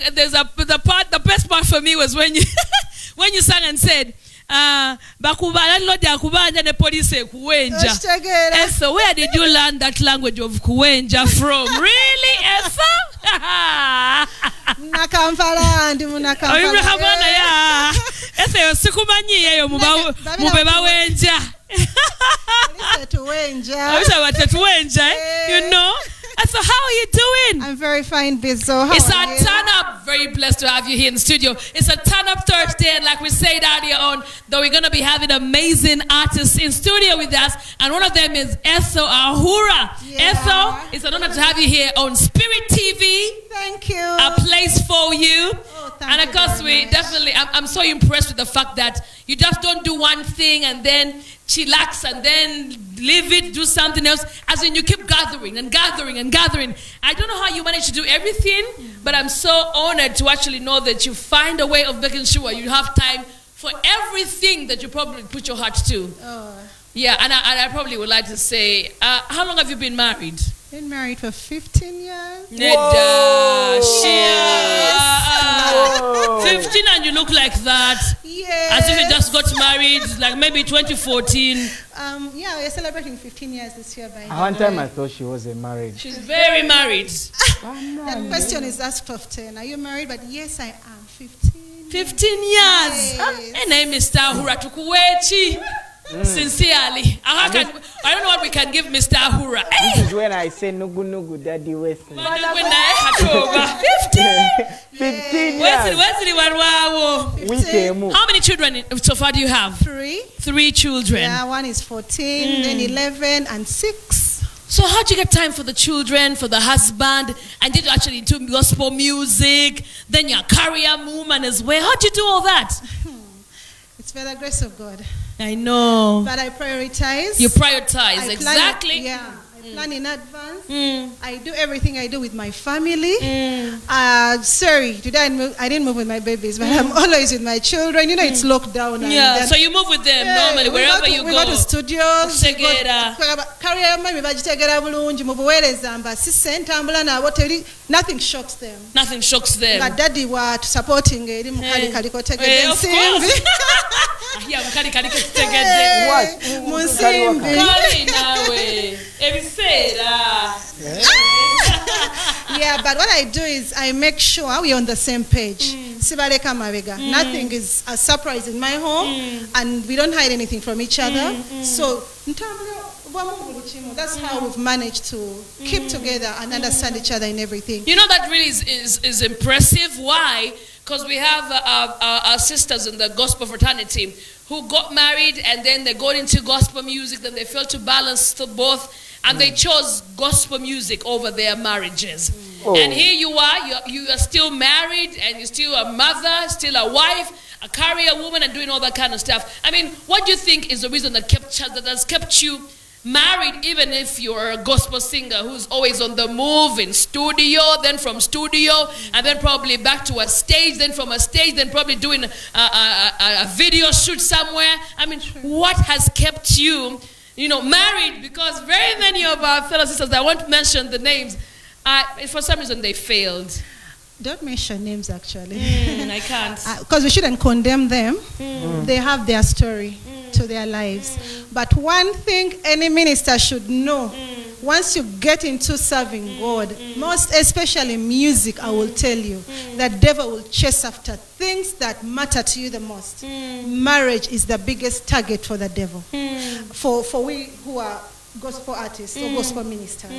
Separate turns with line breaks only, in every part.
song, the best part for me was when you when you sang and said, bakubala lodi akubanja ne police kuwenja. Ethel, where did you learn that language of kuwenja from? Really, Ethel?
Munakampala.
Ethel, sikumanyi yeyo mubeba wenja. You know? So how are you doing?
I'm very fine, Bizzo.
It's a turn-up. Very blessed to have you here in the studio. It's a turn-up Thursday, and like we said earlier on, that we're going to be having amazing artists in studio with us, and one of them is Ethel Ahura. Yeah. Ethel, it's an honor to have you here on Spirit TV.
Thank you.
A place for you.
Oh,
and of course, I'm so impressed with the fact that you just don't do one thing and then chillax and then leave it, do something else. As in, you keep gathering and gathering and gathering. I don't know how you manage to do everything, but I'm so honored to actually know that you find a way of making sure you have time for everything that you probably put your heart to.
Oh.
Yeah, and I probably would like to say, how long have you been married?
Been married for 15 years.
15 and you look like that.
Yes.
As if you just got married, like maybe 2014.
Yeah, we're celebrating 15 years this year. By
one time I thought she wasn't married.
She's very married.
That question is asked often. Are you married? But yes, I am. 15
years.
Yes.
Her name is Ahura Tukuwechi. Sincerely. I don't know what we can give Mr. Ahura.
This is when I say nugu nugu daddy West.
15 years. How many children so far do you have?
3.
3 children.
Yeah, one is 14, then 11 and 6.
So how do you get time for the children, for the husband, and did you actually do gospel music? Then you're a career woman as well. How do you do all that?
It's by the grace of God.
I know.
But I prioritize.
You prioritize, exactly.
Yeah. I plan in advance. I do everything I do with my family. Sorry, today I didn't move with my babies, but I'm always with my children. You know, it's lockdown.
Yeah, so you move with them normally, wherever you go.
We go to studios. Nothing shocks them.
Nothing shocks them.
But daddy was supporting it.
Of course.
Yeah, but what I do is I make sure we're on the same page. Nothing is a surprise in my home, and we don't hide anything from each other. So that's how we've managed to keep together and understand each other in everything.
You know, that really is impressive. Why? Because we have our sisters in the gospel fraternity who got married and then they got into gospel music, then they failed to balance both, and they chose gospel music over their marriages. And here you are still married, and you're still a mother, still a wife, a career woman, and doing all that kind of stuff. I mean, what do you think is the reason that has kept you married, even if you're a gospel singer who's always on the move, in studio, then from studio, and then probably back to a stage, then from a stage, then probably doing a video shoot somewhere? I mean, what has kept you, married? Because very many of our fellow sisters, I won't mention the names, for some reason they failed.
Don't mention names, actually.
I can't.
Because we shouldn't condemn them. They have their story to their lives. But one thing any minister should know, once you get into serving God, most especially music, I will tell you, the devil will chase after things that matter to you the most. Marriage is the biggest target for the devil. For we who are gospel artists or gospel ministers,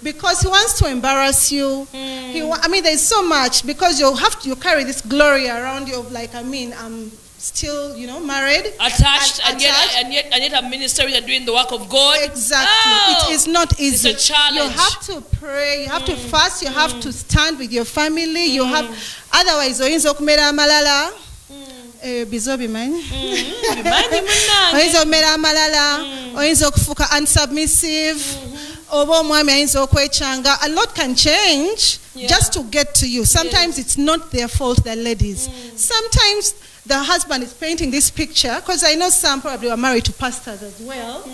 because he wants to embarrass you. There's so much, because you carry this glory around you of I'm still married,
attached. And yet I'm ministering and doing the work of God.
Exactly. It is not easy.
It's a challenge.
You have to pray, you have to fast, you have to stand with your family, you have, otherwise malala. Unsubmissive. A lot can change just to get to you. Sometimes it's not their fault, the ladies. Sometimes the husband is painting this picture, because I know some probably were married to pastors as well.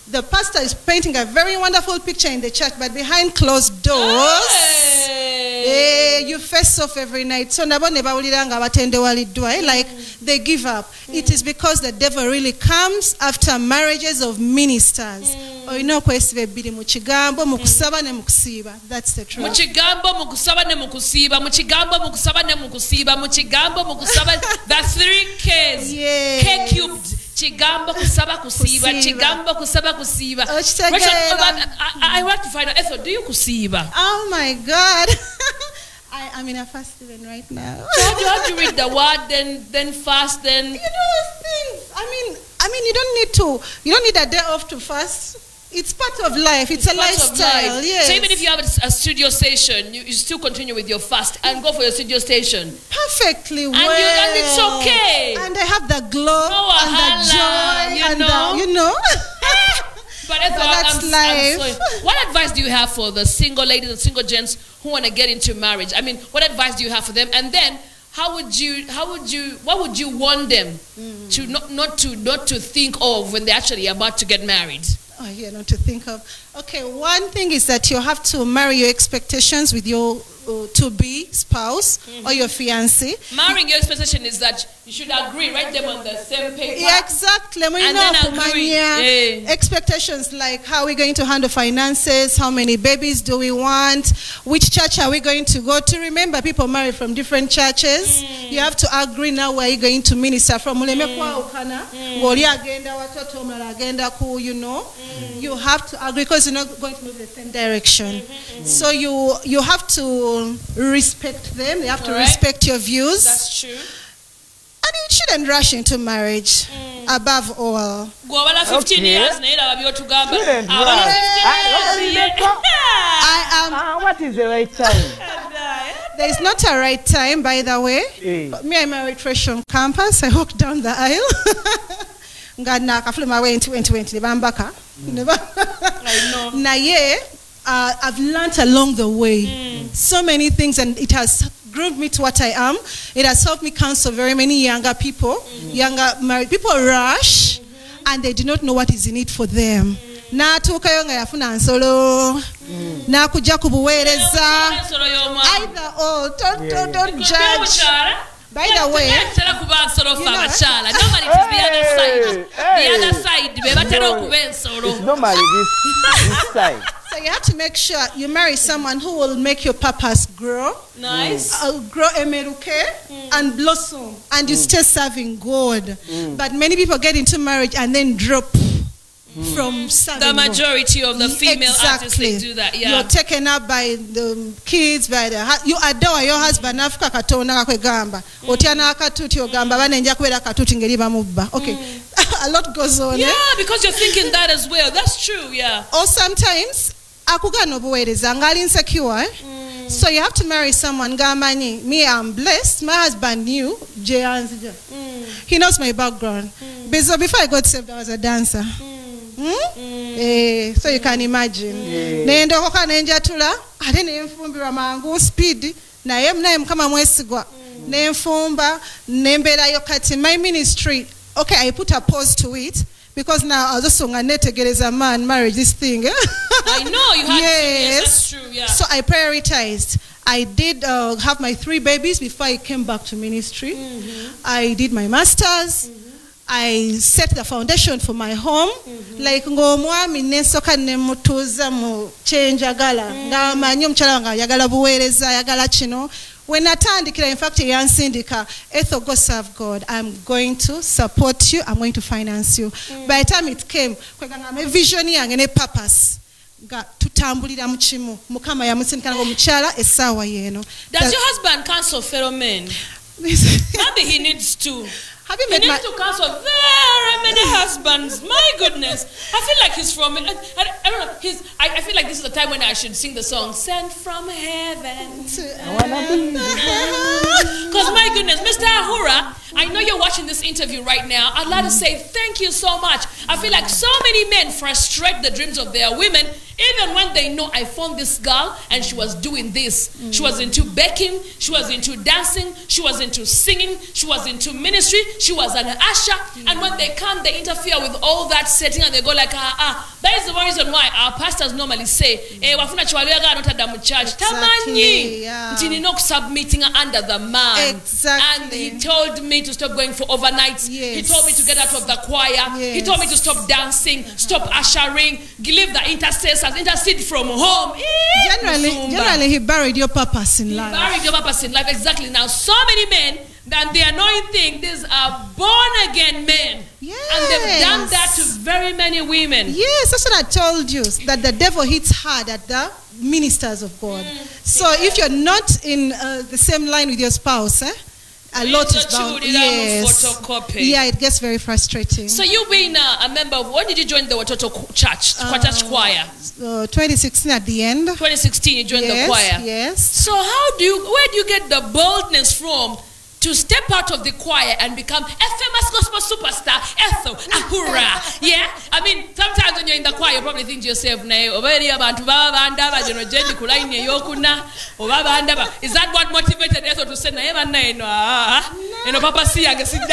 The pastor is painting a very wonderful picture in the church, but behind closed doors, You face off every night. So nabo ne bawulira nga batendewaliddwa, like they give up. It is because the devil really comes after marriages of ministers. Olina okwesiba ebbiri mu kigambo, mu kusaba ne mu kusiiba. That's the truth.
Mu kigambo, mu kusaba ne mu kusiiba, mu kigambo, mu kusaba ne mu kusiiba, mu kigambo, mu kusaba. That's 3 K's.
Yes.
K cubed. Chigambo kusaba kusiba. Chigambo kusaba kusiba. I want to find out, Ethel, do you kusiba?
Oh my God. I'm in a fast even right now.
So how do you read the word, then fast, then?
You know things. I mean, you don't need a day off to fast. It's part of life. It's a lifestyle. Yes.
So even if you have a studio station, you still continue with your fast and go for your studio station.
Perfectly well.
And it's okay.
And I have the glow and the joy you know.
But that's life. What advice do you have for the single ladies and single gents who want to get into marriage? I mean, what advice do you have for them? And then what would you warn them to not to think of when they're actually about to get married?
Oh, yeah, not to think of. Okay, one thing is that you have to marry your expectations with your to-be spouse or your fiancé.
Marrying your expectation is that you should agree, write them on the same paper.
Yeah, exactly. And
then agree.
Expectations like how are we going to handle finances, how many babies do we want, which church are we going to go to. Remember, people marry from different churches. You have to agree now where you're going to minister from. You know. You have to agree because you're not going to move the same direction. So you have to respect them. You have to respect your views.
That's true.
And you shouldn't rush into marriage, above all.
Okay.
What is the right time?
There is not a right time, by the way. Me, I married fresh on campus. I walked down the aisle. God nakafula my way into 2020 bambaka. I've learned along the way so many things, and it has groomed me to what I am. It has helped me counsel very many younger people. Younger married people rush and they do not know what is in it for them. Na tukayo nga yafuna nsolo na kujja kubuweereza either or. Don't judge. By the way,
it's normally this side.
So you have to make sure you marry someone who will make your purpose grow.
Nice.
Grow and blossom, and you stay serving God. But many people get into marriage and then drop from serving
the majority of the female artists, they do that. Yeah.
You're taken up by the kids, by you adore your husband. Nafuka katonda kakwegamba. Otiana katuti ogamba banenja kwera katuti ngeri bamubba. Okay. A lot goes on.
Yeah, because you're thinking that as well. That's true. Yeah.
Or sometimes akugano buweereza ngali insecure. So you have to marry someone. Gamani, me, I'm blessed. My husband knew. He knows my background. So before I got saved, I was a dancer. So you can imagine. Nendo hoka nenjatula, ate nenfumbirwa mangu speed. Naye mukama mwesigwa. Nenfumba, nemberayo kati. My ministry, okay, I put a pause to it. Because now I was also a man marriage this thing.
I know you had to. Yes, that's true. Yeah.
So I prioritized. I did have my 3 babies before I came back to ministry. I did my masters. I set the foundation for my home. Like ngomwami nesoka nemutuza mu change agala. Nga manyo mchala nga yagala buwereza yagala chino. When natandikira, in fact, yansindika, Ethel, go serve God. I'm going to support you. I'm going to finance you. By the time it came, my vision and a purpose. Tutambulira muchimu. Mukama yamusindika ngo muchala esawa yeno.
Does your husband counsel fellow men? Maybe he needs to.
Have you met
he needs to counsel very many husbands. My goodness. I feel like he's from, I don't know, I feel like this is the time when I should sing the song, Sent from Heaven. Because my goodness, Mr. Ahura, I know you're watching this interview right now. I'd like to say thank you so much. I feel like so many men frustrate the dreams of their women, even when they know I found this girl and she was doing this. She was into baking, she was into dancing, she was into singing, she was into ministry, she was an usher. And when they come, they interfere with all that setting and they go like, That is the reason why our pastors normally say, wafuna chiwaluyaga anotadda mu church. Tamanyi. Ntini no submitting under the man.
Exactly.
And he told me to stop going for overnights.
Yes.
He told me to get out of the choir.
Yes.
He told me to stop dancing, stop ushering, leave the intercessors, intercede from home.
Generally, he buried your purpose in life.
Buried your purpose in life, exactly. Now, so many men, that the annoying thing, these are born-again men.
Yes.
And they've done that to very many women.
Yes, that's what I told you, that the devil hits hard at the ministers of God. So if you're not in the same line with your spouse, a lot is bound. Yes. Yeah, it gets very frustrating.
So you being a member of, when did you join the Watoto Church, Church Choir?
2016 at the end.
2016 you joined the choir.
Yes.
So where do you get the boldness from to step out of the choir and become a famous gospel superstar, Ethel Ahura? Yeah? I mean, sometimes when you're in the choir, you probably think to yourself, is that what motivated Ethel to say, Papa see, I guess and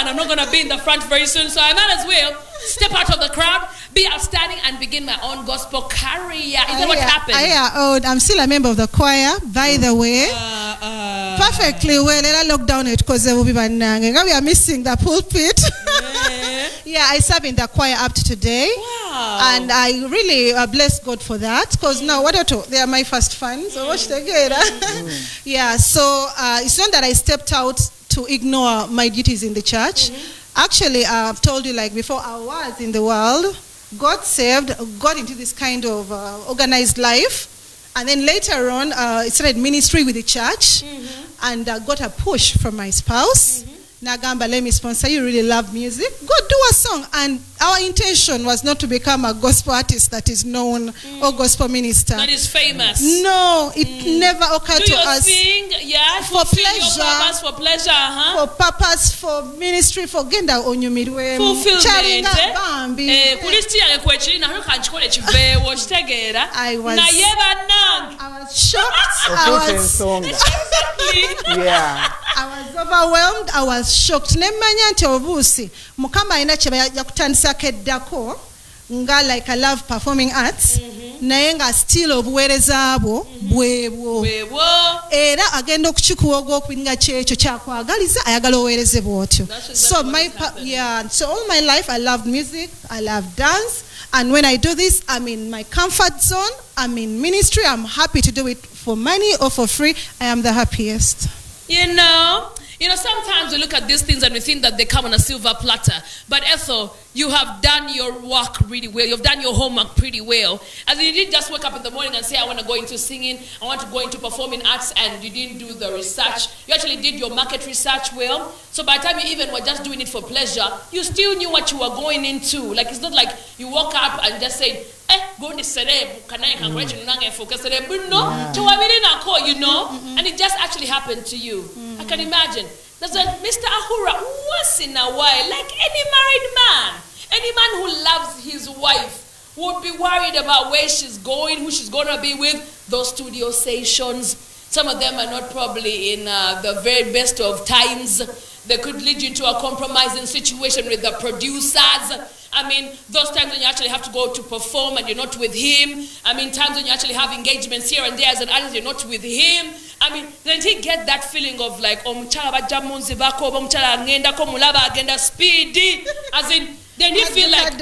I'm not going to be in the front very soon, so I might as well step out of the crowd, be outstanding, and begin my own gospel career. Is that what happened?
I'm still a member of the choir, by the way. Perfectly well. And I locked down it because there will be we are missing the pulpit. Yeah, I serve in the choir up to today.
Wow.
And I really bless God for that, because now they are my first fans. So watch together. Yeah, so it's not that I stepped out to ignore my duties in the church. Actually, I've told you, like before I was in the world, got saved, got into this kind of organized life. And then later on, I started ministry with the church, and got a push from my spouse. Nagamba, let me sponsor you, really love music. Go do a song. And our intention was not to become a gospel artist that is known or gospel minister.
That is famous.
No, it never occurred to us.
Sing? Yeah,
for pleasure.
Purpose, for pleasure,
For purpose, for ministry, for genda onyumirwe.
Fulfillment.
I was shocked.
Yeah.
I was overwhelmed. I was shocked. Nemanya nti obuusi mukama ina kye yakutandisa keddako nga like I love performing arts. Naye nga still obuweereza bwo bwebwo. Era agenda okukikuwa ogw'okubinga kyekyo kyakwagaliza ayagala oweereze bw'otyo. So all my life I loved music, I love dance, and when I do this, I'm in my comfort zone, I'm in ministry, I'm happy to do it for money or for free. I am the happiest.
You know, sometimes we look at these things and we think that they come on a silver platter. But Ethel, you have done your work really well. You've done your homework pretty well. As you didn't just wake up in the morning and say, I want to go into singing, I want to go into performing arts, and you didn't do the research. You actually did your market research well. So by the time you even were just doing it for pleasure, you still knew what you were going into. Like, it's not like you woke up and just said, go to Sereb, can I congratulate you? Focus no, you know, and it just actually happened to you. I can imagine. There's like Mr. Ahura, once in a while, like any man who loves his wife would be worried about where she's going, who she's going to be with, those studio sessions. Some of them are not probably in the very best of times. They could lead you into a compromising situation with the producers. I mean, those times when you actually have to go to perform and you're not with him. I mean, times when you actually have engagements here and there as an artist, you're not with him. I mean, then he get that feeling of like, speedy. As in, then you feel like,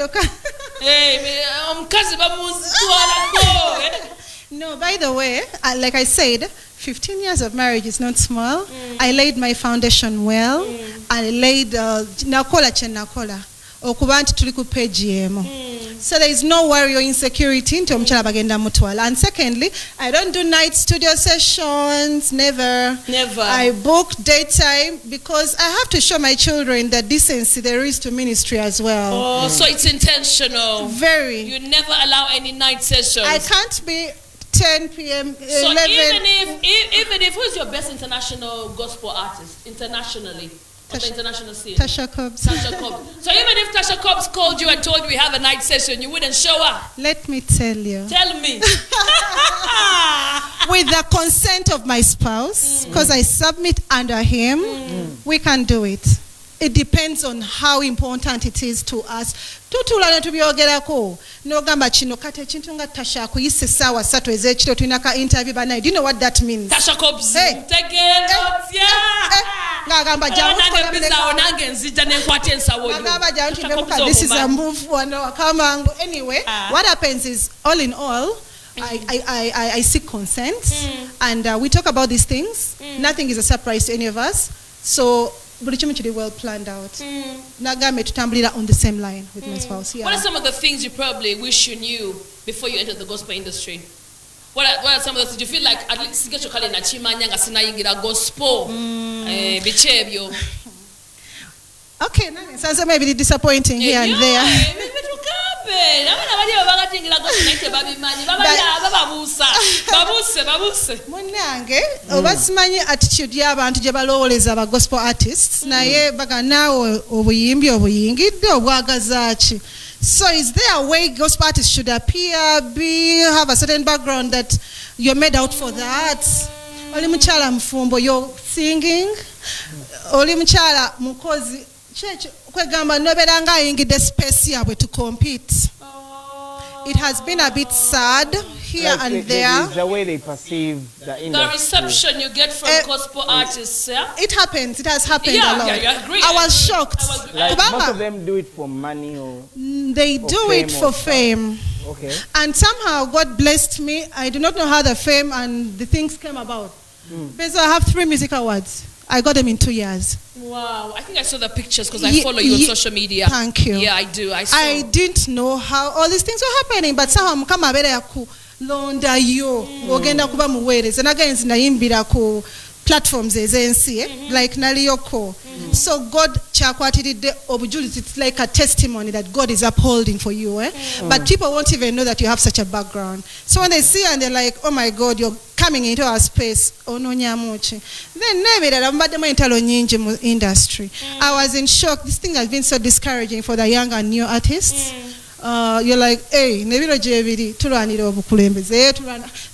no, by the way, like I said, 15 years of marriage is not small. I laid my foundation well. I laid nakola chenakola. So there is no worry or insecurity into omukyala bagenda mutwala. And secondly, I don't do night studio sessions, never. I book daytime because I have to show my children the decency there is to ministry as well.
Oh, so it's intentional.
Very.
You never allow any night sessions.
I can't be 10 p.m. 11.
So even if who's your best international gospel artist internationally? On the international scene.
Tasha Cobbs.
So even if Tasha Cobbs called you and told you we have a night session, you wouldn't show up?
Let me tell you.
Tell me.
With the consent of my spouse, because I submit under him, we can do it. it depends on how important it is to us. Tutulana tubyogerako n'ogamba kino kati ekintu nga Tasha akuyise essaawa 3 ez'ekiro tulina ka interview banaye. Do you know what that means?
Tasha Cobbs tegeerotya
ng'agamba this is a move anyway. What happens is, all in all, I seek consent, and we talk about these things. Nothing is a surprise to any of us. So buli kimu kiri well planned out. Nagambe tutambulira on the same line with my spouse. Yeah.
What are some of the things you probably wish you knew before you entered the gospel industry? What are some of the things you feel like at least get your kale na chimanya nga sinayingira gospel bichebyo?
Okay, sounds maybe disappointing here and there. Munange obasimanyi attitude y'abantu gye balowoleza aba gospel artists naye baga naawe obuyimbi obuyingidde obwagazaaki. So is there a way gospel artists should appear, have a certain background that you're made out for that? Oli mukyala mufumbo, you're singing. Oli mukyala mukozi kwegamba noberanga ayingidde space yabwe to compete. It has been a bit sad here and there.
The way they perceive the industry.
The reception you get from gospel artists, yeah?
It happens. It has happened a lot.
Yeah, I agree.
I was shocked.
Like most of them do it for money or
they do it for fame.
Okay.
And somehow God blessed me. I do not know how the fame and the things came about. Because I have 3 music awards. I got them in 2 years.
Wow. I think I saw the pictures because I follow you on social media.
Thank you.
Yeah, I do.
I didn't know how all these things were happening, but somehow mukama abere yaku londa yo ogenda kuba muweereza and again nayimbira ku platforms ezensi like naliyoko. So God chakwatiridde obujulizi, it's like a testimony that God is upholding for you. But people won't even know that you have such a background. So when they see and they're like, oh my God, you're coming into our space. Then industry. I was in shock. This thing has been so discouraging for the young and new artists. You're like, hey,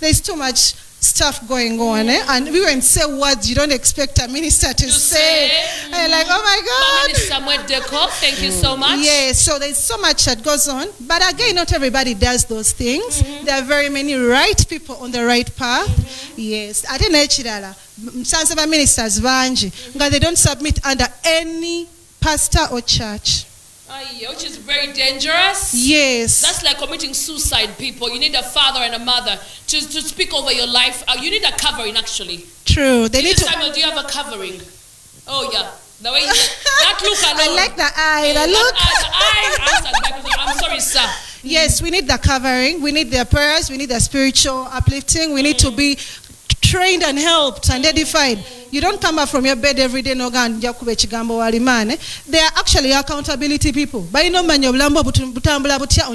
there's too much stuff going on, and we won't say words you don't expect a minister to say. And like, oh my God.
Thank you so much.
Yeah, so there's so much that goes on. But again, not everybody does those things. There are very many right people on the right path. Yes. I didn't know some of our ministers, they don't submit under any pastor or church.
Which is very dangerous.
Yes.
That's like committing suicide, people. You need a father and a mother to speak over your life. You need a covering, actually.
True. They need to.
Samuel, do you have a covering? Oh, yeah. The way that look alone.
I like the eye. The look.
I'm sorry, sir.
Yes, we need the covering. We need their prayers. We need the spiritual uplifting. We need to be trained and helped and edified. You don't come up from your bed every day. There are actually accountability people. On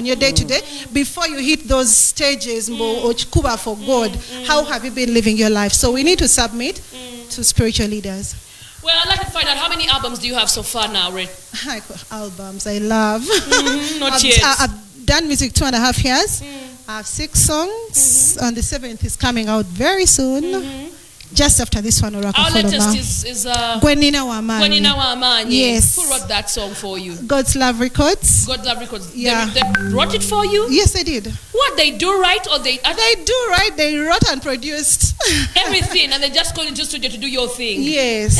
your day to day, before you hit those stages for God, how have you been living your life? So we need to submit to spiritual leaders.
Well, I'd like to find out, how many albums do you have so far now, Red?
Albums I love.
Not yet.
I've done music 2.5 years. I have 6 songs, and the 7th is coming out very soon. Just after this one,
our latest is
Gwenina Wamani. Yes.
Who wrote that song for you?
God's Love Records.
God's Love Records.
Yeah.
They wrote it for you?
Yes, they did.
What, they do right or they
do right? They wrote and produced
everything, and they just go into studio to do your thing.
Yes.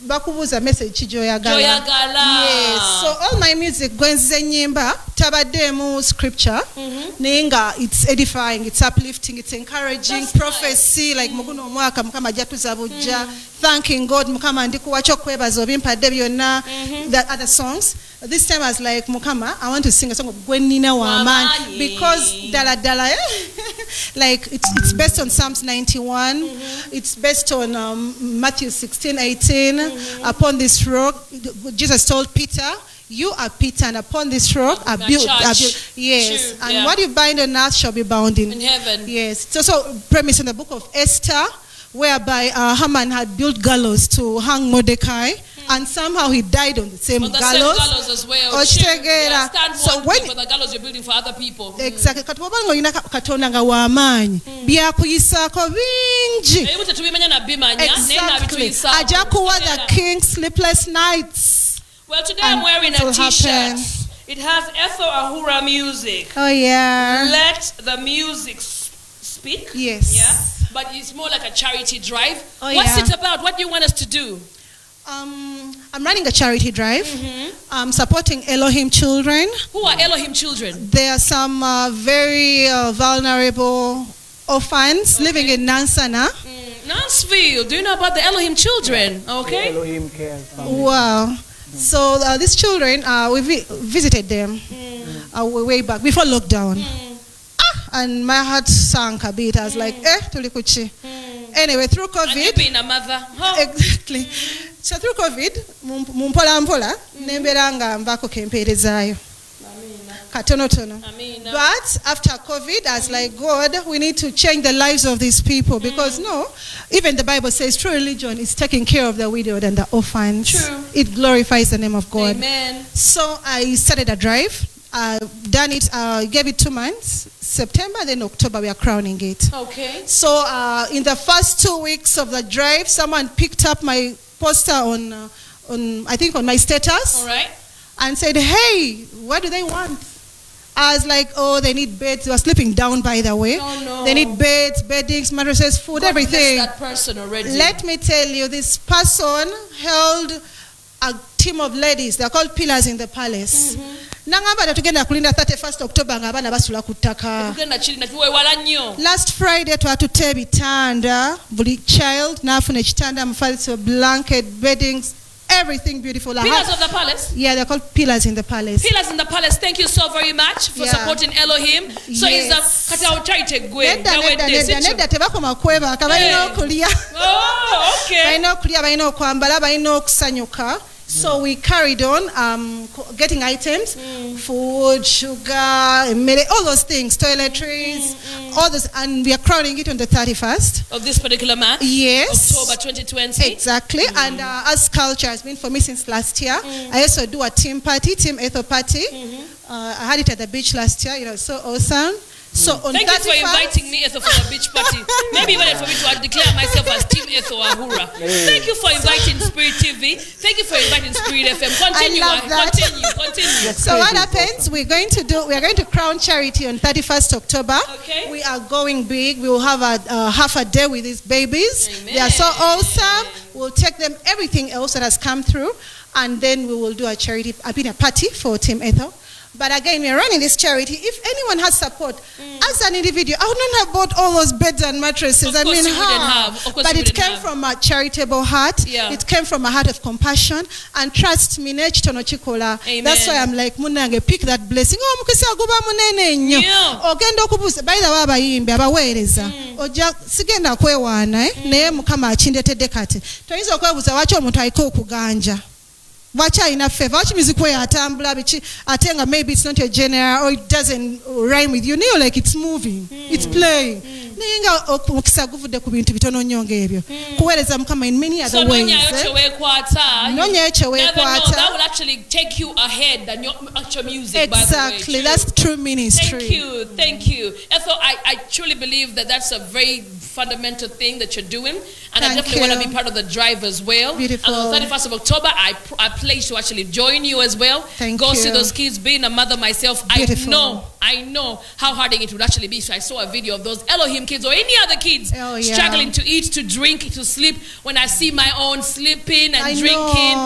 Bakubuza message joyagala. Yes. So all my music gwenze nyimba tabademu scripture nenga it's edifying, it's uplifting, it's encouraging. That's prophecy nice. Like muguno mwaka mukama jatuza bujja thanking God mukama ndikuwacho kwebaza obimpadde byonna. The other songs this time I was like mukama I want to sing a song of Gwenina Wamani because dala like it's based on Psalms 91. It's based on Matthew 16:18. Upon this rock, Jesus told Peter, you are Peter, and upon this rock I built. Yes. True, and what you bind on earth shall be bound in
heaven.
Yes. It's also premise in the book of Esther, whereby Haman had built gallows to hang Mordecai. and somehow he died on the same
On the
gallows.
same gallows as well.
Ochitegeera.
Stand
So
one
when
for the gallows you're building for other people.
exactly kati bw'oba ng'olina Katonda nga w'amaanyi byakuyisaako bingi. Exactly. Ajja kuwa the king sleepless nights.
Well, today I'm wearing a t-shirt. It has Ethel Ahura music.
Oh yeah.
Let the music speak.
Yes.
Yeah. But it's more like a charity drive.
Oh,
What's
yeah.
it about? What do you want us to do?
I'm running a charity drive. I'm supporting Elohim children.
Who are Elohim children?
There are some very vulnerable orphans living in Nansana.
Nansville. Do you know about the Elohim children? Okay.
Elohim cares.
Wow. So these children, we visited them way back before lockdown. And my heart sank a bit. I was like, tulikuchi. Anyway, through COVID.
And you being a mother.
Exactly. So through COVID, mumpola nembera nga mbako kemperezayo. Katono. But after COVID, I was like, God, we need to change the lives of these people because even the Bible says true religion is taking care of the widowed and the orphans.
True.
It glorifies the name of God.
Amen.
So I started a drive. Done it, gave it 2 months. September, then October, we are crowning it.
Okay.
So in the first 2 weeks of the drive, someone picked up my poster on I think on my status.
All right.
And said, hey, what do they want? I was like, oh, they need beds. They were sleeping down, by the way.
Oh, no.
They need beds, beddings, mattresses, food,
God
everything.
bless that person already.
Let me tell you, this person held a team of ladies. They're called pillars in the palace. Nangamba tugenda kulinda 31st October ngabana basula ku ttaka. Last Friday twatutte ebitanda, buli child nafuna ekitanda, mufaliso, blanket, beddings, everything beautiful.
Pillars of the palace?
Yeah, they're called pillars in the palace.
Pillars in the palace. Thank you so very much for supporting Elohim. So
Yes.
Nedda
tebakoma kwebaka, balina okulya.
Oh, okay.
Balina okulya, balina okwambala, balina okusanyuka. So we carried on getting items, food, sugar, all those things, toiletries, all those, and we are crowning it on the 31st.
Of this particular month?
Yes.
October 2020?
Exactly. And as culture has been for me since last year, I also do a team party, Team Ethel party. I had it at the beach last year. It was so awesome. So on
Thank you for inviting me, Ethel, for the beach party. Maybe you wanted for me to declare myself as Team Ethel Ahura. Thank you for inviting Spirit TV. Thank you for inviting Spirit FM. Continue.
I love that.
Continue.
So what happens? We are going to crown charity on 31st October.
Okay.
We are going big. We will have a half a day with these babies.
Amen.
They are so awesome. We'll take them everything else that has come through, and then we will do a party for Team Ethel. But again, we're running this charity. If anyone has support, as an individual, I wouldn't have bought all those beds and mattresses.
Of course you wouldn't have. Of course
But
you
it
wouldn't
came
have.
from a charitable heart.
Yeah.
It came from a heart of compassion. And trust me, nekitono chikola.
Amen.
That's why I'm like, munange, pick that blessing. Oh, mukisa aguba munene nnyo.
Yeah.
Ogenda okubuuza, by the way, abayimbi, abaweereza. Ojja sigenda kwewaana, naye Mukama akindetedde kati. Toyinza okwebuuza lwaki omuntu aliko okuganja. Watch enough favor. Watch music where atambula bichi atenga, maybe it's not your genre or it doesn't rhyme with you. Niyo like it's moving. It's playing. Ninga okukisa guvude ku bintu bitono nnyo ebyo. Kuweereza Mukama in many other ways. Nonya echo wekwata.
That will actually take you ahead than your actual music.
Exactly.
By the way.
That's true ministry.
Thank you. Ethel, I truly believe that that's a very fundamental thing that you're doing, and I definitely want to be part of the drive as well.
Beautiful.
And on 31st of October, I pledge to actually join you as well. Go see those kids. Being a mother myself,
Beautiful.
I know how hard it would actually be. So I saw a video of those Elohim kids or any other kids struggling to eat, to drink, to sleep. When I see my own sleeping and drinking,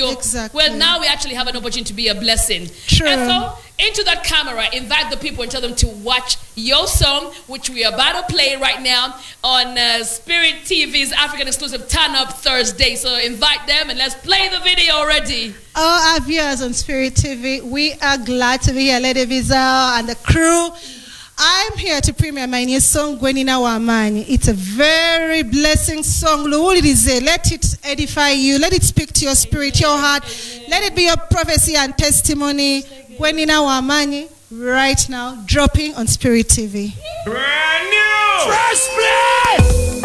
Exactly.
well, now we actually have an opportunity to be a blessing.
True.
Ethel, into that camera, invite the people and tell them to watch your song, which we are about to play right now on Spirit TV's African exclusive Turn Up Thursday. So invite them and let's play the video already.
All our viewers on Spirit TV, we are glad to be here, Lady Vizal and the crew. I'm here to premiere my new song, Gwenina Wamani. It's a very blessing song. Let it edify you. Let it speak to your spirit, your heart. Let it be your prophecy and testimony. Gwenina Wamani, right now, dropping on Spirit TV.
Brand new! Fresh place!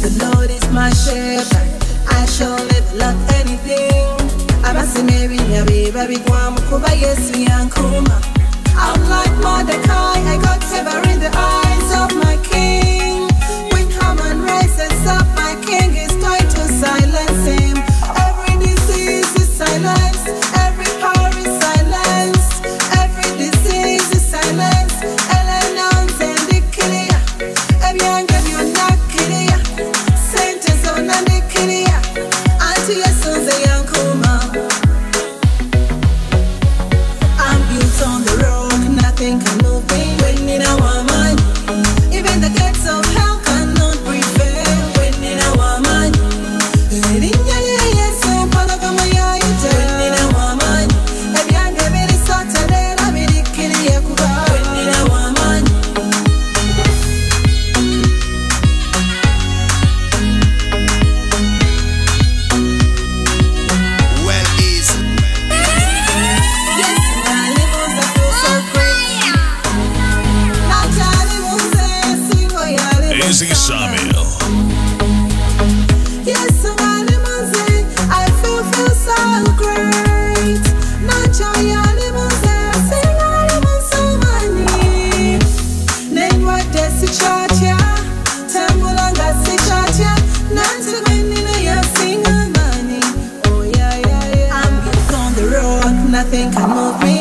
The Lord is my shepherd, I shall never lack anything. I'm like Mordecai, I got favor in the eyes of my king. When Haman rises up, my king is going to silence him. Every disease is silenced, every power is silenced, every disease is silenced. Eleanons and Dikilia, Ebiang and Yonakilia, Saints on Dikilia, Auntie Yasons a young Kuma. I'm built on the rock, nothing can move me. When in our mind, even the gates of hell cannot prevail. When in our mind, when in our mind, Ebiang every Saturday, I be the Kilia Kuba. When in our mind,
Well easy.
yes, my livers I feel so great. Now Charlie won't say, sing for your livers.
Easy Samuel.
Yes, somebody must say, I feel so great. Not your livers, sing all livers so many. Name what desi chacha, temple and gasi chacha. Nanti wenina ya sing money. Oh yeah, yeah, yeah. I'm built on the rock, nothing can move me.